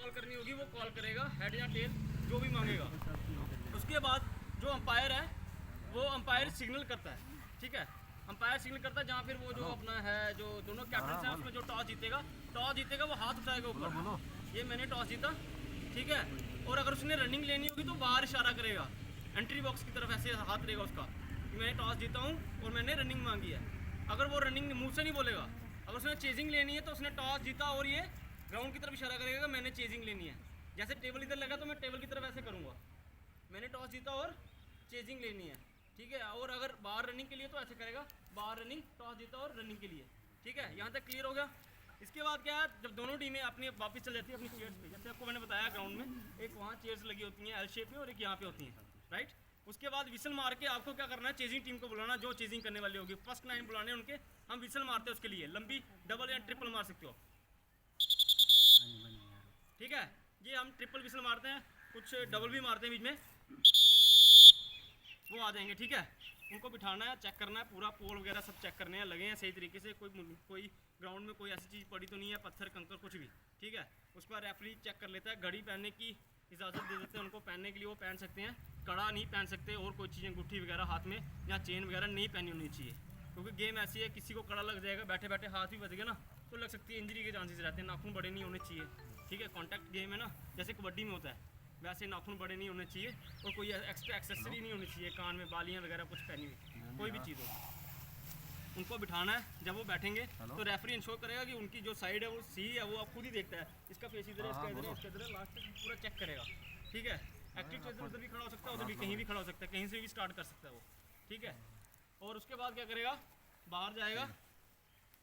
Call करनी होगी वो कॉल करेगा, हेड या टेल जो भी मांगेगा। उसके बाद जो अंपायर है वो अंपायर सिग्नल करता है, ठीक है, अंपायर सिग्नल करता है जहाँ फिर वो जो अपना है जो दोनों कैप्टन हैं उसमें जो टॉस जीतेगा वो हाथ उठाएगा ऊपर, ये मैंने टॉस जीता, ठीक है। और अगर उसने रनिंग लेनी होगी तो बाहर इशारा करेगा, एंट्री बॉक्स की तरफ ऐसे हाथ रहेगा उसका कि मैंने टॉस जीता हूँ और मैंने रनिंग मांगी है। अगर वो रनिंग मुँह से नहीं बोलेगा, अगर उसने चेजिंग लेनी है तो उसने टॉस जीता और ये ग्राउंड की तरफ इशारा करेगा मैंने चेजिंग लेनी है। जैसे टेबल इधर लगा तो मैं टेबल की तरफ ऐसे करूँगा, मैंने टॉस जीता और चेजिंग लेनी है, ठीक है। और अगर बाहर रनिंग के लिए तो ऐसे करेगा, बाहर रनिंग, टॉस जीता और रनिंग के लिए, ठीक है। यहाँ तक क्लियर हो गया। इसके बाद क्या है, जब दोनों टीमें अपनी वापस चल जाती है अपनी चेयर्स पे, जैसे आपको मैंने बताया ग्राउंड में एक वहाँ चेयर्स लगी होती हैं एल शेप में और एक यहाँ पे होती हैं, राइट। उसके बाद विसल मार के आपको क्या करना है, चेजिंग टीम को बुलाना, जो चेजिंग करने वाली होगी, फर्स्ट 9 बुलाने उनके, हम विसल मारते हैं उसके लिए, लंबी डबल या ट्रिपल मार सकते हो, ठीक है। ये हम ट्रिपल विसल मारते हैं, कुछ डबल भी मारते हैं बीच में, वो आ जाएंगे, ठीक है। उनको बिठाना है, चेक करना है, पूरा पोल वगैरह सब चेक करने हैं, लगे हैं सही तरीके से, कोई ग्राउंड में कोई ऐसी चीज़ पड़ी तो नहीं है, पत्थर कंकर कुछ भी, ठीक है। उसके बाद रेफरी चेक कर लेता है, घड़ी पहनने की इजाज़त दे देते हैं उनको, पहनने के लिए वो पहन सकते हैं, कड़ा नहीं पहन सकते और कोई चीज़ें अंगूठी वगैरह हाथ में या चेन वगैरह नहीं पहनी होनी चाहिए, क्योंकि गेम ऐसी है किसी को कड़ा लग जाएगा, बैठे बैठे हाथ भी बच गया ना तो लग सकती है, इंजरी के चांसेस रहते हैं, नाखून बड़े नहीं होने चाहिए, ठीक है। कॉन्टैक्ट गेम है ना, जैसे कबड्डी में होता है वैसे नाखून बड़े नहीं होने चाहिए और कोई एक्स्ट्रा एक्सेसरी नहीं होनी चाहिए, कान में बालियाँ वगैरह कुछ पहनी हुई कोई भी चीज़ हो। उनको बिठाना है, जब वो बैठेंगे तो रेफरी इंश्योर करेगा कि उनकी जो साइड है वो सी है, वो आप खुद ही देखता है, इसका फेस इधर है, इसका इधर है, इसका इधर है, लास्ट तक पूरा चेक करेगा, ठीक है। एक्टिव चेजर उधर भी खड़ा हो सकता है, उधर भी कहीं भी खड़ा हो सकता है, कहीं से भी स्टार्ट कर सकता है वो, ठीक है। और उसके बाद क्या करेगा, बाहर जाएगा,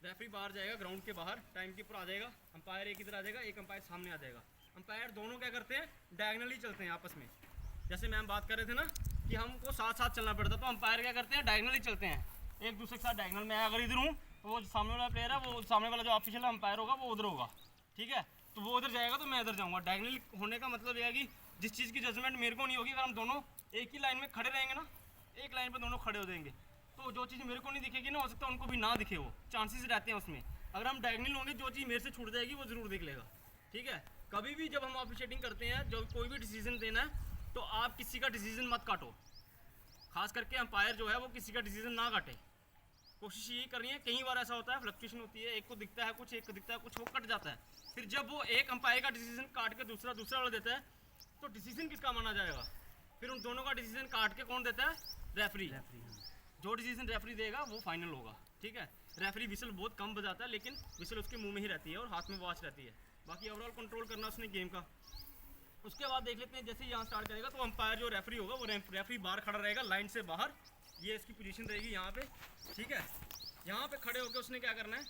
रेफरी बाहर जाएगा ग्राउंड के बाहर, टाइम कीपर आ जाएगा, अंपायर एक इधर आ जाएगा, एक अंपायर सामने आ जाएगा। अंपायर दोनों क्या करते हैं, डायगनली चलते हैं आपस में, जैसे मैम बात कर रहे थे ना कि हमको साथ साथ चलना पड़ता, तो अंपायर क्या करते हैं, डायगनली चलते हैं एक दूसरे के साथ डायगनल। मैं अगर इधर हूँ तो वो सामने वाला प्लेयर है, वो सामने वाला जो ऑफिशियल अंपायर होगा वो उधर होगा, ठीक है। तो वो उधर जाएगा तो मैं इधर जाऊँगा। डायगनली होने का मतलब यह है कि जिस चीज़ की जजमेंट मेरे को नहीं होगी, अगर हम दोनों एक ही लाइन में खड़े रहेंगे ना, एक लाइन पर दोनों खड़े हो जाएंगे, तो जो चीज़ मेरे को नहीं दिखेगी ना, हो सकता है उनको भी ना दिखे, वो चांसेस रहते हैं उसमें। अगर हम डायगनल होंगे, जो चीज़ मेरे से छूट जाएगी वो ज़रूर देख लेगा, ठीक है। कभी भी जब हम ऑफिशिएटिंग करते हैं, जब कोई भी डिसीजन देना है तो आप किसी का डिसीजन मत काटो, खास करके अंपायर जो है वो किसी का डिसीजन ना काटे, कोशिश यही करनी है। कई बार ऐसा होता है, फ्लक्चुएशन होती है, एक को दिखता है कुछ, एक को दिखता है कुछ, वो कट जाता है, फिर जब वो एक अंपायर का डिसीजन काट के दूसरा वाला देता है तो डिसीजन किसका माना जाएगा, फिर उन दोनों का डिसीजन काट के कौन देता है, रेफरी। जो डिसीजन रेफरी देगा वो फाइनल होगा, ठीक है। रेफरी विसल बहुत कम बजाता है, लेकिन विसल उसके मुंह में ही रहती है और हाथ में वॉच रहती है, बाकी ओवरऑल कंट्रोल करना उसने गेम का। उसके बाद देख लेते हैं, जैसे यहाँ स्टार्ट करेगा तो अंपायर जो रेफरी होगा वो रेफरी बाहर खड़ा रहेगा लाइन से बाहर, ये इसकी पोजीशन रहेगी यहाँ पे, ठीक है। यहाँ पे खड़े होकर उसने क्या करना है,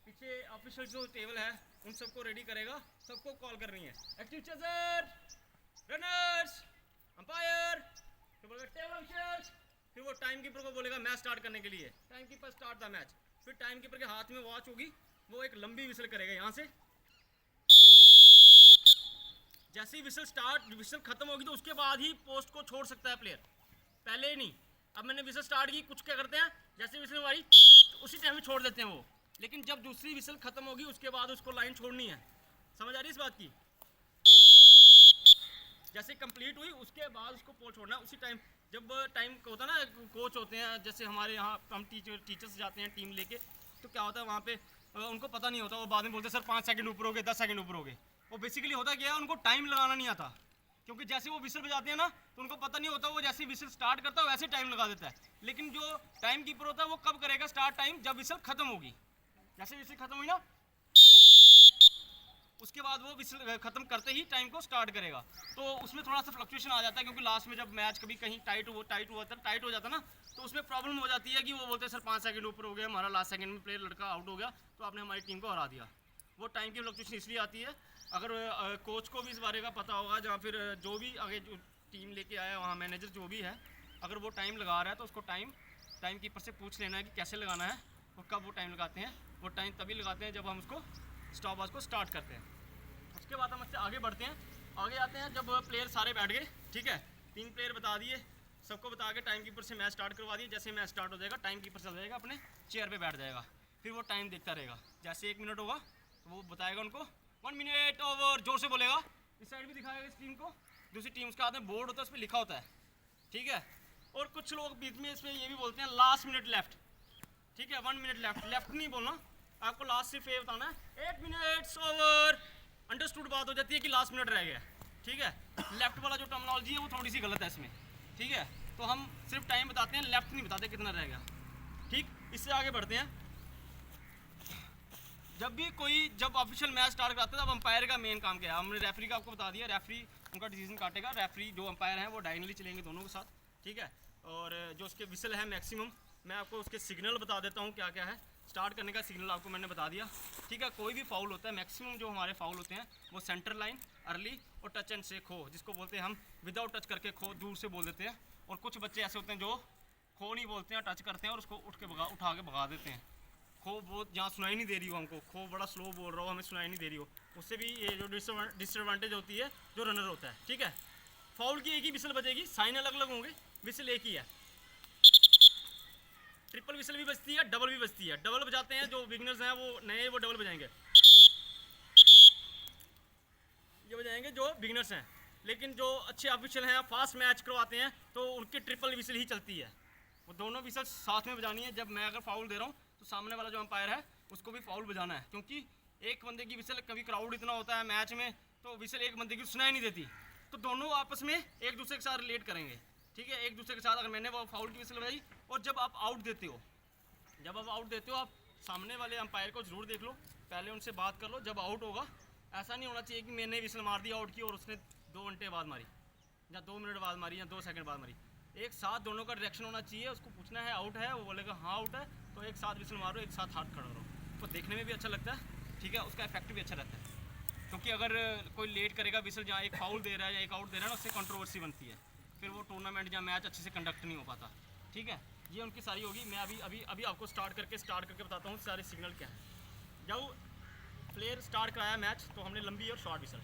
पीछे ऑफिशियल जो टेबल है उन सबको रेडी करेगा, सबको कॉल करनी है, एक्टिव चेजर, रनर्स, अंपायर, फिर बोलेगा टेबल ऑफिशियल्स, फिर वो टाइम कीपर को बोलेगा मैच स्टार्ट करने के लिए, time keeper start the match. फिर टाइम कीपर के हाथ में वॉच होगी, वो एक लंबी विसल करेगा यहाँ से, जैसे ही विसल खत्म होगी तो उसके बाद ही पोस्ट को छोड़ सकता है प्लेयर, पहले ही नहीं। अब मैंने विसल स्टार्ट की, कुछ क्या करते हैं, जैसे विसल हमारी तो उसी टाइम में छोड़ देते हैं वो, लेकिन जब दूसरी विसल खत्म होगी उसके बाद उसको लाइन छोड़नी है, समझ आ रही है इस बात की। जैसे कंप्लीट हुई उसके बाद उसको पोल छोड़ना है उसी टाइम, जब टाइम होता है ना, कोच होते हैं जैसे हमारे यहाँ, हम टीचर्स जाते हैं टीम लेके, तो क्या होता है वहाँ पे उनको पता नहीं होता, वो बाद में बोलते हैं सर 5 सेकंड ऊपर हो गए, 10 सेकंड ऊपर हो गए। वो बेसिकली होता क्या है, उनको टाइम लगाना नहीं आता, क्योंकि जैसे वो विसल बजाते हैं ना तो उनको पता नहीं होता, वो जैसे विसल स्टार्ट करता है वैसे टाइम लगा देता है, लेकिन जो टाइम कीपर होता है वो कब करेगा स्टार्ट टाइम, जब विसल खत्म होगी, जैसे विसल खत्म हुई ना उसके बाद वो विसल खत्म करते ही टाइम को स्टार्ट करेगा। तो उसमें थोड़ा सा फ्लक्चुएशन आ जाता है, क्योंकि लास्ट में जब मैच कभी कहीं टाइट हो जाता ना, तो उसमें प्रॉब्लम हो जाती है कि वो बोलते हैं सर 5 सेकंड ऊपर हो गया, हमारा लास्ट सेकंड में प्लेयर लड़का आउट हो गया तो आपने हमारी टीम को हरा दिया। वो टाइम की फ्लक्चुएशन इसलिए आती है, अगर कोच को भी इस बारे का पता होगा, या फिर जो भी आगे जो टीम लेके आया वहाँ मैनेजर जो भी है, अगर वो टाइम लगा रहा है तो उसको टाइम कीपर से पूछ लेना है कि कैसे लगाना है और कब वो टाइम लगाते हैं। वो टाइम तभी लगाते हैं जब हम उसको स्टॉप वॉच को स्टार्ट करते हैं। उसके बाद हम इससे आगे बढ़ते हैं, आगे आते हैं जब प्लेयर सारे बैठ गए, ठीक है, 3 प्लेयर बता दिए, सबको बता के टाइम कीपर से मैच स्टार्ट करवा दिए। जैसे मैच स्टार्ट हो जाएगा टाइम कीपर चल जाएगा, अपने चेयर पे बैठ जाएगा, फिर वो टाइम देखता रहेगा। जैसे 1 मिनट होगा तो वो बताएगा उनको 1 मिनट ओवर, जोर से बोलेगा इस साइड भी दिखाएगा इस टीम को, दूसरी टीम उसके हाथ में बोर्ड होता है, उस पर लिखा होता है, ठीक है। और कुछ लोग बीच में इसमें ये भी बोलते हैं लास्ट मिनट लेफ्ट, ठीक है, 1 मिनट लेफ्ट, लेफ्ट नहीं बोलना आपको, लास्ट सिर्फ ये बताना है 8 मिनट्स ओवर, अंडरस्टूड बात हो जाती है कि लास्ट मिनट रह गया, ठीक है। लेफ्ट वाला जो टर्मिनोलॉजी है वो थोड़ी सी गलत है इसमें, ठीक है। तो हम सिर्फ टाइम बताते हैं, लेफ्ट नहीं बताते कितना रह गया, ठीक। इससे आगे बढ़ते हैं। जब ऑफिशियल मैच स्टार्ट कराते हैं तब अंपायर का मेन काम क्या है, हमने रेफरी का आपको बता दिया, रेफरी उनका डिसीजन काटेगा, रेफरी जो अंपायर हैं वो डायगनली चलेंगे दोनों के साथ, ठीक है। और जो उसके विसल है मैक्सिमम, मैं आपको उसके सिग्नल बता देता हूँ क्या क्या है। स्टार्ट करने का सिग्नल आपको मैंने बता दिया, ठीक है। कोई भी फाउल होता है, मैक्सिमम जो हमारे फाउल होते हैं वो सेंटर लाइन, अर्ली और टच एंड से खो, जिसको बोलते हैं हम विदाउट टच करके खो, दूर से बोल देते हैं। और कुछ बच्चे ऐसे होते हैं जो खो नहीं बोलते हैं, टच करते हैं और उसको उठा के भगा देते हैं। खो बहुत जहाँ सुनाई नहीं दे रही हो हमको, खो बड़ा स्लो बोल रहा हो, हमें सुनाई नहीं दे रही हो, उससे भी ये जो डिसएडवांटेज होती है जो रनर होता है, ठीक है। फाउल की एक ही विसल बजेगी, साइन अलग अलग होंगे, विसल एक ही है। ट्रिपल विसल भी बजती है, डबल भी बजती है। डबल बजाते हैं जो बिगनर्स हैं वो नए, वो डबल बजाएंगे, ये बजाएंगे जो बिगनर्स हैं। लेकिन जो अच्छे ऑफिशियल हैं, फास्ट मैच करवाते हैं, तो उनकी ट्रिपल विसल ही चलती है, वो दोनों विसल साथ में बजानी है। जब मैं अगर फाउल दे रहा हूँ तो सामने वाला जो अंपायर है उसको भी फाउल बजाना है, क्योंकि एक बंदे की विसल, कभी क्राउड इतना होता है मैच में तो विसल एक बंदे की सुनाई नहीं देती, तो दोनों आपस में एक दूसरे के साथ रिलेट करेंगे, ठीक है। एक दूसरे के साथ अगर मैंने वो फाउल की विसल बजाई, और जब आप आउट देते हो, आप सामने वाले अंपायर को जरूर देख लो, पहले उनसे बात कर लो। जब आउट होगा, ऐसा नहीं होना चाहिए कि मैंने विसल मार दी आउट की और उसने 2 घंटे बाद मारी, या 2 मिनट बाद मारी, या 2 सेकंड बाद मारी। एक साथ दोनों का डायरेक्शन होना चाहिए, उसको पूछना है आउट है, वो बोलेगा हाँ आउट है, तो एक साथ विसल मारो, एक साथ हाथ खड़ा रहो, तो देखने में भी अच्छा लगता है, ठीक है, उसका इफेक्ट भी अच्छा रहता है। क्योंकि अगर कोई लेट करेगा विसल, जहाँ एक फाउल दे रहा है या एक आउट दे रहा है ना, उससे कंट्रोवर्सी बनती है, फिर वो टूर्नामेंट या मैच अच्छे से कंडक्ट नहीं हो पाता, ठीक है। ये उनकी सारी होगी। मैं अभी आपको स्टार्ट करके बताता हूँ सारे सिग्नल क्या है। जब प्लेयर स्टार्ट कराया मैच तो हमने लंबी और शॉर्ट विसल,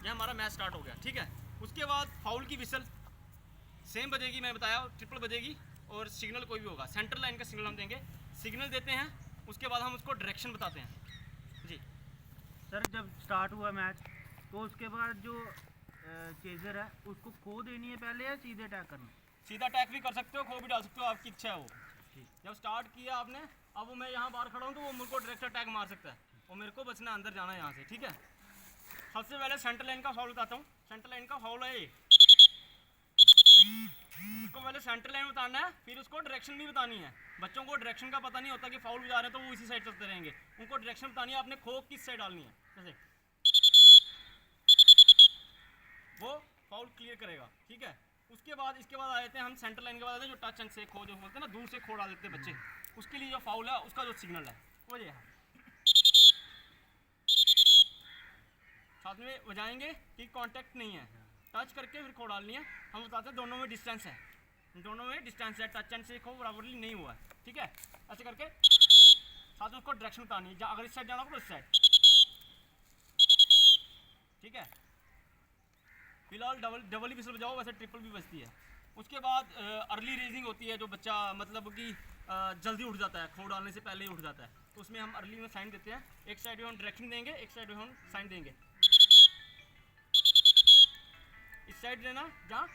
ये हमारा मैच स्टार्ट हो गया, ठीक है। उसके बाद फाउल की विसल सेम बजेगी, मैं बताया, ट्रिपल बजेगी, और सिग्नल कोई भी होगा, सेंटर लाइन का सिग्नल हम देंगे, सिग्नल देते हैं, उसके बाद हम उसको डायरेक्शन बताते हैं जी। सर जब स्टार्ट हुआ मैच तो उसके बाद जो चेजर है उसको खो देनी है पहले या सीधे अटैक करना? सीधा अटैक भी कर सकते हो, खो भी डाल सकते हो, आपकी इच्छा है वो। जब स्टार्ट किया आपने, अब वो मैं यहाँ बाहर खड़ा हूँ तो वो मुझको डायरेक्ट अटैक मार सकता है, और मेरे को बचना अंदर जाना है यहाँ से, ठीक है। सबसे पहले सेंटर लाइन का फाउल बताता हूँ। सेंटर लाइन का फाउल है ये, उसको पहले सेंटर लाइन बताना है, फिर उसको डायरेक्शन भी बतानी है। बच्चों को डायरेक्शन का पता नहीं होता कि फाउल बजा रहे हैं तो वो इसी साइड चलते रहेंगे, उनको डायरेक्शन बतानी है, आपने खो किस साइड डालनी है, जैसे वो फाउल क्लियर करेगा, ठीक है। उसके बाद इसके बाद आ जाते हैं हम सेंटर लाइन के बाद आते हैं जो टच एंड से खो, जो बोलते हैं ना दूर से खो डाल देते हैं बच्चे, उसके लिए जो फाउल है उसका जो सिग्नल है वो ये है, साथ में बजाएंगे कि कांटेक्ट नहीं है, टच करके फिर खो डालनी है। हम बताते हैं दोनों में डिस्टेंस है, दोनों में डिस्टेंस है, टच एंड से खो बराबरली नहीं हुआ है, ठीक है। ऐसे करके साथ में उसको डायरेक्शन बतानी है, अगर इस साइड जाना होगा तो इस साइड, ठीक है। फिलहाल डबल ही विसल बजाओ, वैसे ट्रिपल भी बजती है। उसके बाद अर्ली रेजिंग होती है, जो बच्चा मतलब कि जल्दी उठ जाता है, खो डालने से पहले ही उठ जाता है, तो उसमें हम अर्ली में साइन देते हैं। एक साइड में हम डायरेक्शन देंगे, एक साइड में हम साइन देंगे। इस साइड देना जहाँ,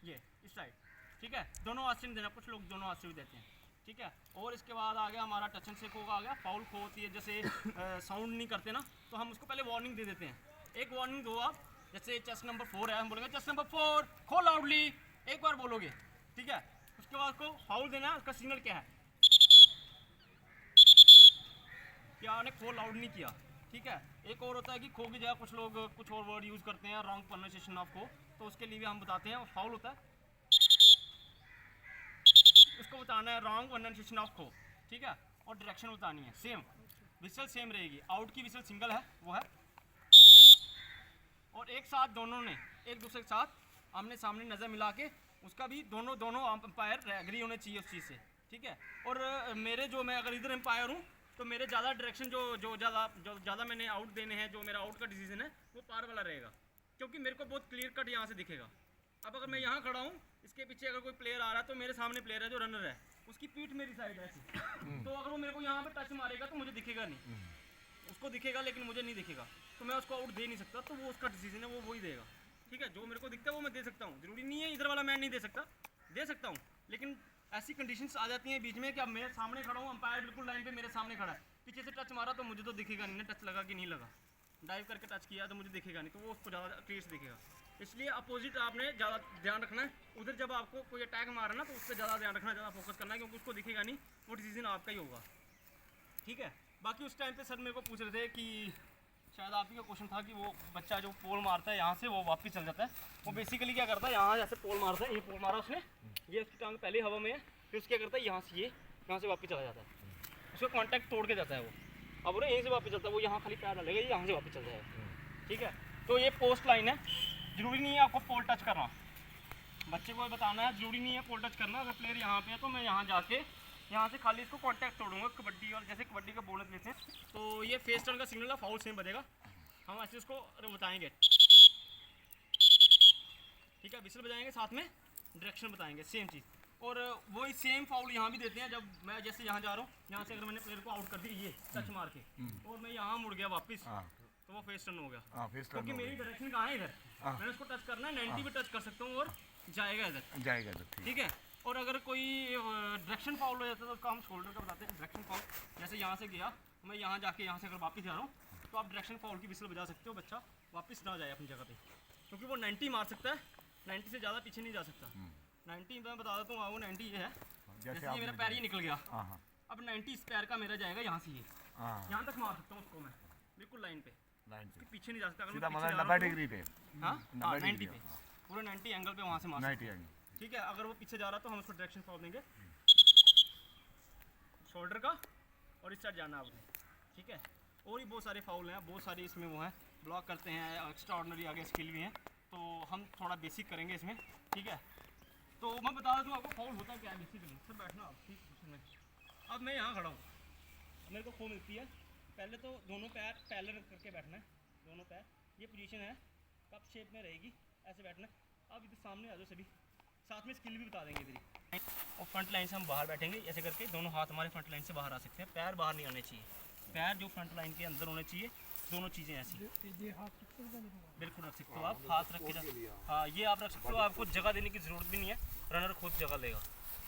ये इस साइड, ठीक है। दोनों हाथ से नहीं देना, कुछ लोग दोनों हाथ से भी देते हैं, ठीक है। और इसके बाद आ गया हमारा टच एंड से खो आ गया। फाउल खो होती है, जैसे साउंड नहीं करते ना, तो हम उसको पहले वार्निंग दे देते हैं। एक वार्निंग दो आप, जैसे चेस्ट नंबर 4 है, हम बोलेंगे चेस्ट नंबर 4 खो लाउडली, एक बार बोलोगे, ठीक है। उसके बाद उसको फाउल देना है, उसका सिग्नल क्या है कि आपने खो लाउड नहीं किया, ठीक है। एक और होता है कि खो की जगह कुछ लोग कुछ और वर्ड यूज़ करते हैं, रॉन्ग प्रोनाउंसिएशन ऑफ खो, तो उसके लिए भी हम बताते हैं। फाउल होता है, उसको बताना है रॉन्ग प्रोनाउंसिएशन ऑफ खो, ठीक है। और डायरेक्शन बतानी है, सेम विसल सेम रहेगी। आउट की विसल सिंगल है, वो है, और एक साथ दोनों ने एक दूसरे के साथ आमने सामने नज़र मिला के, उसका भी दोनों अंपायर एग्री होने चाहिए उस चीज़ से, ठीक है। और मेरे जो, मैं अगर इधर अंपायर हूँ तो मेरे ज़्यादा डायरेक्शन जो ज़्यादा मैंने आउट देने हैं, जो मेरा आउट का डिसीजन है वो पार वाला रहेगा, क्योंकि मेरे को बहुत क्लियर कट यहाँ से दिखेगा। अब अगर मैं यहाँ खड़ा हूँ, इसके पीछे अगर कोई प्लेयर आ रहा है तो मेरे सामने प्लेयर है जो रनर है, उसकी पीठ मेरी साइड है ऐसी, तो अगर वो मेरे को यहाँ पे टच मारेगा तो मुझे दिखेगा नहीं, उसको दिखेगा लेकिन मुझे नहीं दिखेगा, तो मैं उसको आउट दे नहीं सकता। तो वो उसका डिसीजन है, वो वही देगा, ठीक है। जो मेरे को दिखता है वो मैं दे सकता हूँ, ज़रूरी नहीं है इधर वाला मैं नहीं दे सकता, दे सकता हूँ। लेकिन ऐसी कंडीशंस आ जाती हैं बीच में कि अब मैं सामने खड़ा हूँ, अंपायर बिल्कुल लाइन पे मेरे सामने खड़ा है, पीछे से टच मारा तो मुझे तो दिखेगा नहीं ना टच लगा कि नहीं लगा, डाइव करके टच किया तो मुझे दिखेगा नहीं, तो वो उसको ज़्यादा क्लियर से दिखेगा। इसलिए अपोजिट आपने ज़्यादा ध्यान रखना है, उधर जब आपको कोई अटैक मारा ना तो उस पर ज़्यादा ध्यान रखना, ज़्यादा फोकस करना है, क्योंकि उसको दिखेगा नहीं, वो डिसीजन आपका ही होगा, ठीक है। बाकी उस टाइम पे सर मेरे को पूछ रहे थे कि शायद आप ही का क्वेश्चन था कि वो बच्चा जो पोल मारता है यहाँ से वो वापस चल जाता है, वो बेसिकली क्या करता है, यहाँ जैसे पोल मारता है, ये पोल मारा उसने, ये उसकी टांग पहले हवा में है, फिर उसके क्या करता है यहाँ से ये यहाँ से वापस चला जाता है, उसका कॉन्टैक्ट तोड़ के जाता है वो, अब वो यहीं से वापस चलता है, वो यहाँ खाली पैर डालेगा, यहाँ से वापस चल जाएगा, ठीक है। तो ये पोस्ट लाइन है, ज़रूरी नहीं है आपको पोल टच करना, बच्चे को बताना है ज़रूरी नहीं है पोल टच करना। अगर प्लेयर यहाँ पे है तो मैं यहाँ जाके यहाँ से खाली इसको कॉन्टैक्ट तोड़ूंगा, कबड्डी और जैसे कबड्डी का बोनस लेते हैं, तो ये फेस टर्न का सिग्नल है, फाउल सेम बजेगा, हम ऐसे उसको बताएंगे, ठीक है, विसल बजाएंगे, साथ में डायरेक्शन बताएंगे, सेम चीज़। और वही सेम फाउल यहाँ भी देते हैं, जब मैं जैसे यहाँ जा रहा हूँ, यहाँ से अगर मैंने प्लेयर को आउट कर दी ये टच मार के और मैं यहाँ मुड़ गया वापस, तो वो फेस टर्न हो गया, क्योंकि मेरी डायरेक्शन कहाँ है इधर, मैंने उसको टच करना है, 90 पे टच कर सकता हूँ और जाएगा इधर, ठीक है। और अगर कोई डायरेक्शन फाउल हो जाता है तो उसका हम शोल्डर का बताते हैं, डायरेक्शन फाउल, जैसे यहाँ से गया मैं यहाँ जाके यहाँ से अगर वापस जा रहा हूँ तो आप डायरेक्शन फाउल की विसल बजा सकते हो, बच्चा वापस ना जाए अपनी जगह पे, क्योंकि वो 90 मार सकता है, 90 से ज़्यादा पीछे नहीं जा सकता। 90 मैं बता देता हूँ, वो 90 ये है, जैसे ये मेरा पैर ही निकल गया, अब 90 इस पैर का मेरा जाएगा यहाँ से, ये यहाँ तक मार सकता हूँ उसको मैं, बिल्कुल लाइन पे पीछे नहीं जा सकता, अगर मैं 90 डिग्री पे, हाँ 90 पे पूरे 90 एंगल पे वहाँ से मार सकते हैं, ठीक है। अगर वो पीछे जा रहा तो हम उसको डायरेक्शन फाउल देंगे शोल्डर का, और इस साइड जाना आपने, ठीक है। और भी बहुत सारे फाउल हैं, बहुत सारे इसमें वो हैं, ब्लॉक करते हैं, एक्स्ट्रा ऑर्डिनरी आगे स्किल भी हैं, तो हम थोड़ा बेसिक करेंगे इसमें, ठीक है। तो मैं बता दूँ आपको फाउल होता क्या है बेसिकली, सर बैठना आप, ठीक है। अब मैं यहाँ खड़ा हूँ, मेरे को खो मिलती है, पहले तो दोनों पैर पैरेलल करके बैठना है, दोनों पैर, ये पोजीशन है, कप शेप में रहेगी, ऐसे बैठना है। अब इधर सामने आ जाओ सभी, साथ में स्किल भी बता देंगे इधर, और फ्रंट लाइन से हम बाहर बैठेंगे ऐसे करके, दोनों हाथ हमारे फ्रंट लाइन से बाहर आ सकते हैं, पैर बाहर नहीं आने चाहिए, पैर जो फ्रंट लाइन के अंदर होने चाहिए, दोनों चीज़ें ऐसी बिल्कुल रख सकते हो आप, हाथ रख के, हाँ ये आप रख सकते हो, आपको जगह देने की ज़रूरत भी नहीं है, रनर खुद जगह लेगा।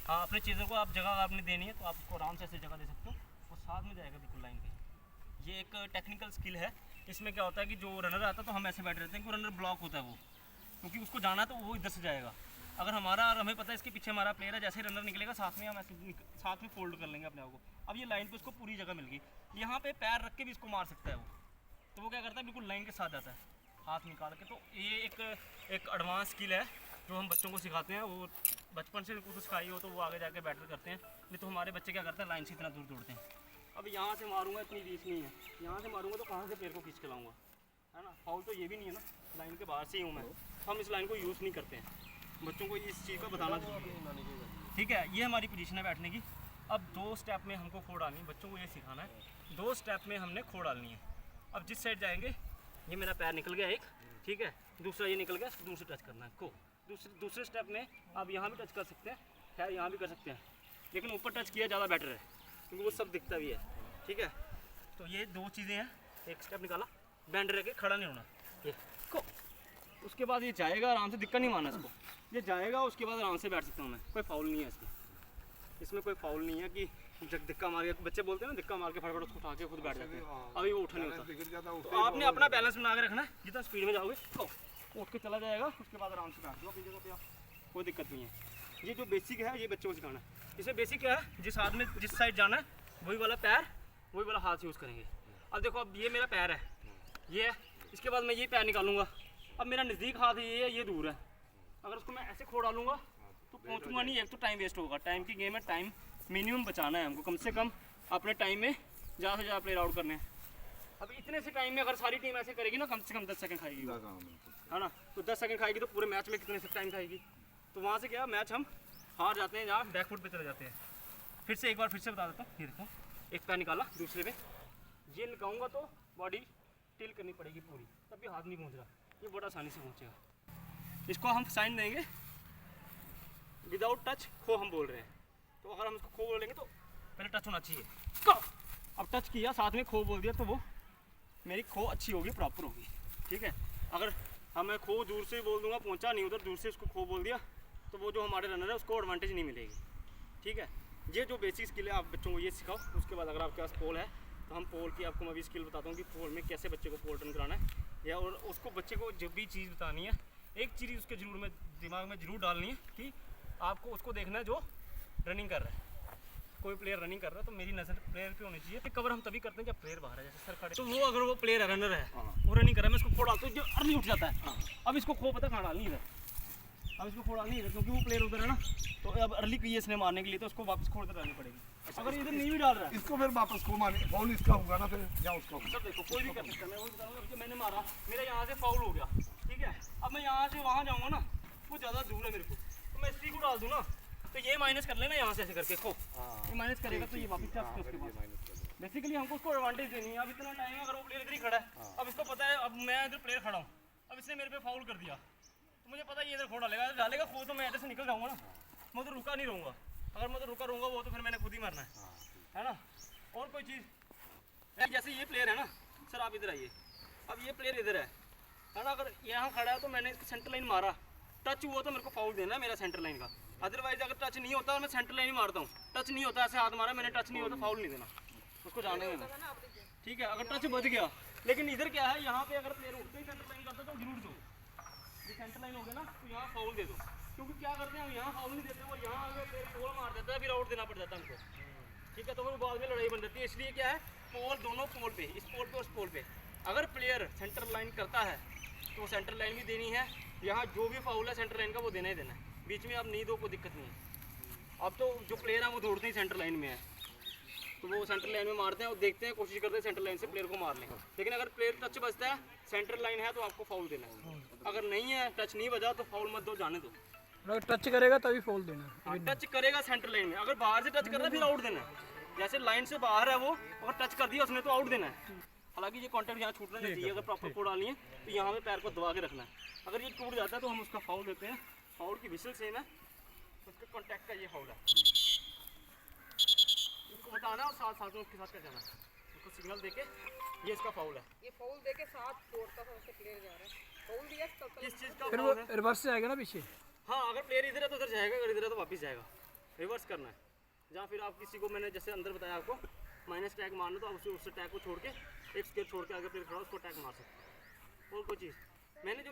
हाँ अपने चीज़ों को आप जगह आपने देनी है तो आप उसको आराम से ऐसे जगह दे सकते हो, वो साथ में जाएगा बिल्कुल लाइन पे। ये एक टेक्निकल स्किल है, इसमें क्या होता है कि जो रनर आता है तो हम ऐसे बैठे रहते हैं कि रनर ब्लॉक होता है वो, क्योंकि उसको जाना तो वो इधर से जाएगा, अगर हमें पता है इसके पीछे हमारा प्लेयर है, जैसे रनर निकलेगा साथ में हम ऐसे साथ में फोल्ड कर लेंगे अपने आप को। अब ये लाइन पे उसको पूरी जगह मिल गई, यहाँ पे पैर रख के भी इसको मार सकता है वो, तो वो क्या करता है बिल्कुल लाइन के साथ जाता है हाथ निकाल के। तो ये एक एडवांस स्किल है जो हम बच्चों को सिखाते हैं, वो बचपन से उनको सिखाई हो तो वो आगे जाके बेटर करते हैं, नहीं तो हमारे बच्चे क्या करते हैं लाइन से इतना दूर दौड़ते हैं। अब यहाँ से मारूंगा इतनी रीच नहीं है, यहाँ से मारूंगा तो कहाँ से पैर को खींच के लाऊंगा, है ना, फाउल तो ये भी नहीं है ना, लाइन के बाहर से ही हूँ मैं, हम इस लाइन को यूज़ नहीं करते हैं, बच्चों को इस चीज़ का बताना चाहिए, ठीक है। ये हमारी पोजीशन है बैठने की। अब 2 स्टेप में हमको खो डालनी है, बच्चों को ये सिखाना है, 2 स्टेप में हमने खो डालनी है। अब जिस साइड जाएंगे, ये मेरा पैर निकल गया एक, ठीक है, दूसरा ये निकल गया, दूसरे टच करना है को, दूसरे स्टेप में आप यहाँ भी टच कर सकते हैं, खैर यहाँ भी कर सकते हैं, लेकिन ऊपर टच किया ज़्यादा बेटर है क्योंकि वो सब दिखता भी है, ठीक है। तो ये 2 चीज़ें हैं, एक स्टेप निकाला, बैंड रह के खड़ा नहीं होना, ये को, उसके बाद ये जाएगा आराम से, दिक्कत नहीं मारना इसको, ये जाएगा उसके बाद आराम से बैठ सकता हूँ मैं, कोई फाउल नहीं है इसमें कोई फाउल नहीं है कि जब धक्का मार के, बच्चे बोलते हैं ना धक्का मार के फटाफट उसको उठा के खुद बैठ जाते हैं, अभी वो उठा नहीं होता, तो आपने अपना बैलेंस बना के रखना है, जितना स्पीड में जाओगे तो उठ के चला जाएगा, उसके बाद आराम से बैठ जाओ अपनी जगह पे, आप कोई दिक्कत नहीं है। ये जो बेसिक है ये बच्चों को सिखाना है, इसमें बेसिक क्या है, जिस हाथ में जिस साइड जाना है वही वाला पैर वही वाला हाथ यूज़ करेंगे। अब देखो, अब ये मेरा पैर है, ये है, इसके बाद मैं ये पैर निकालूंगा, अब मेरा नज़दीक हाथ ये है, ये दूर है, अगर उसको मैं ऐसे खो डालूंगा तो पहुंचूंगा नहीं, एक तो टाइम वेस्ट होगा, टाइम की गेम है, टाइम मिनिमम बचाना है हमको, कम से कम अपने टाइम में ज़्यादा से ज़्यादा प्लेयर आउट करने हैं। अब इतने से टाइम में अगर सारी टीम ऐसे करेगी ना, कम से कम 10 सेकंड खाएगी, है ना, तो 10 सेकंड खाएगी तो पूरे मैच में कितने से टाइम खाएगी, तो वहाँ से क्या मैच हम हार जाते हैं, जहाँ बैकफुट पे चले जाते हैं। फिर से एक बार फिर से बता देता हूँ, ये देखो, एक पैर निकाला, दूसरे पे ये निकालूंगा तो बॉडी टिल करनी पड़ेगी पूरी, तभी हाथ नहीं पहुँच रहा, ये बड़ा आसानी से पहुँचेगा। इसको हम साइन देंगे विदाउट टच खो हम बोल रहे हैं, तो अगर हम इसको खो बोलेंगे तो पहले टच होना चाहिए, अब टच किया साथ में खो बोल दिया तो वो मेरी खो अच्छी होगी, प्रॉपर होगी, ठीक है। अगर मैं खो दूर से बोल दूंगा, पहुंचा नहीं उधर, दूर से उसको खो बोल दिया, तो वो जो हमारे रनर है उसको एडवांटेज नहीं मिलेगी, ठीक है। ये जो बेसिक स्किल है आप बच्चों को ये सिखाओ। उसके बाद अगर आपके पास पोल है तो हम पोल की आपको मैं भी स्किल बताता हूँ कि पोल में कैसे बच्चे को पोल टर्न कराना है, या और उसको बच्चे को जब भी चीज़ बतानी है, एक चीज़ उसके जरूर में दिमाग में ज़रूर डालनी है कि आपको उसको देखना है जो रनिंग कर रहा है। कोई प्लेयर रनिंग कर रहा है तो मेरी नज़र प्लेयर पे होनी चाहिए। कवर हम तभी करते हैं जब प्लेयर बाहर है, जैसे सर खड़े, तो वो अगर वो प्लेयर है, रनर है, वो रनिंग कर रहा है, मैं इसको खो डालता हूँ, जो अर्ली उठ जाता है। अब इसको खो पता कहाँ डालनी इधर, अब इसको खो डालनी इधर, क्योंकि वो प्लेयर उधर है ना, तो अब अर्ली की इसने मारने के लिए तो उसको वापस खोल कर डालनी पड़ेगी। अगर इधर नहीं भी डाल रहा है इसको फिर वापस को मारे, फाउल इसका होगा ना फिर, या उसका होगा। सर देखो कोई भी कर सकता है, मैं वो बता रहा हूँ, मैंने मारा, मेरा यहाँ से फाउल हो गया, ठीक है। अब मैं यहाँ से वहाँ जाऊँगा ना, वो ज़्यादा दूर है मेरे को, तो मैं इसी को डाल दूँ ना, तो ये माइनस कर लेना यहाँ से ऐसे करके, खो ये माइनस करेगा तो ये वापस जाएगा उसके पास। बेसिकली हमको उसको एडवांटेज देनी है। अब इतना टाइम अगर वो प्लेयर इधर ही खड़ा है, अब इसको पता है अब मैं इधर प्लेयर खड़ा हूँ, अब इसने मेरे पे फाउल कर दिया, तो मुझे पता है ये इधर खो डालेगा खो, तो मैं इधर से निकल जाऊँगा ना, मैं उधर रुका नहीं रहूँगा। अगर मैं उधर रुका रहूँगा वो तो फिर मैंने खुद ही मरना है ना। और कोई चीज़ जैसे ये प्लेयर है ना, सर आप इधर आइए, अब ये प्लेयर इधर है ना, अगर यहाँ खड़ा है तो मैंने सेंटर लाइन मारा, टच हुआ तो मेरे को फाउल देना है मेरा सेंटर लाइन का। अदरवाइज अगर टच नहीं होता मैं सेंटर लाइन ही मारता हूँ, टच नहीं होता ऐसे हाथ मारा मैंने, टच नहीं होता फाउल नहीं देना, उसको जाने देना, ठीक है। अगर टच बच गया, लेकिन इधर क्या है, यहाँ पे अगर प्लेयर उठते ही सेंटर लाइन करता तो जरूर दो, ये सेंटर लाइन हो गया ना, तो यहाँ फाउल दे दो, क्योंकि क्या करते हैं हम यहाँ फाउल नहीं देते, वो यहाँ अगर प्लेयर पोल मार देता है फिर आउट देना पड़ जाता है हमको, ठीक है। तो फिर बाद में लड़ाई बन जाती है। इसलिए क्या है, पोल दोनों पोल पे, इस पोल पे उस पोल पे, अगर प्लेयर सेंटर लाइन करता है तो सेंटर लाइन भी देनी है, यहाँ जो भी फाउल है सेंटर लाइन का वो देना ही देना है, बीच में आप नहीं दो कोई दिक्कत नहीं है। अब तो जो प्लेयर है वो दौड़ते ही सेंटर लाइन में है, तो वो सेंटर लाइन में मारते हैं और देखते हैं, कोशिश करते हैं सेंटर लाइन से प्लेयर को मार लें। लेकिन अगर प्लेयर टच बचता है, सेंटर लाइन है तो आपको फाउल देना है, अगर नहीं है, टच नहीं बजा तो फाउल मत दो, जाने दो। अगर टच करेगा तभी फॉल देना है। हाँ, टच करेगा सेंटर लाइन में, अगर बाहर से टच कर रहा है फिर आउट देना है। जैसे लाइन से बाहर है वो, अगर टच कर दिया उसने तो आउट देना है। हालांकि ये कॉन्टेक्ट यहाँ छूटना नहीं चाहिए, अगर प्रॉपर को डालनी है तो यहाँ पे पैर को दबा के रखना है। अगर ये टूट जाता है तो हम उसका फाउल देते हैं, फाउल की विसल सेम है, उसके कॉन्टैक्ट का ये फाउल है, उसको बताना और साथ साथ में उसके साथ क्या जाना है, उसको सिग्नल देके ये इसका फाउल है। ये फाउल देके साथ तोड़ता था, उससे प्लेयर जा रहा है, फाउल दिया तब किस चीज़ का फिर वो फाउल है? रिवर्स से आएगा ना पीछे। हाँ, अगर प्लेयर इधर है तो उधर जाएगा, अगर इधर है तो वापस जाएगा, रिवर्स करना है। जहाँ फिर आप किसी को, मैंने जैसे अंदर बताया आपको माइनस टैग मारना, तो आप उस टैग को छोड़ के एक स्केप छोड़ के आगे प्लेयर खड़ा उसको टैग मार सकते हैं। और कोई चीज़ मैंने जो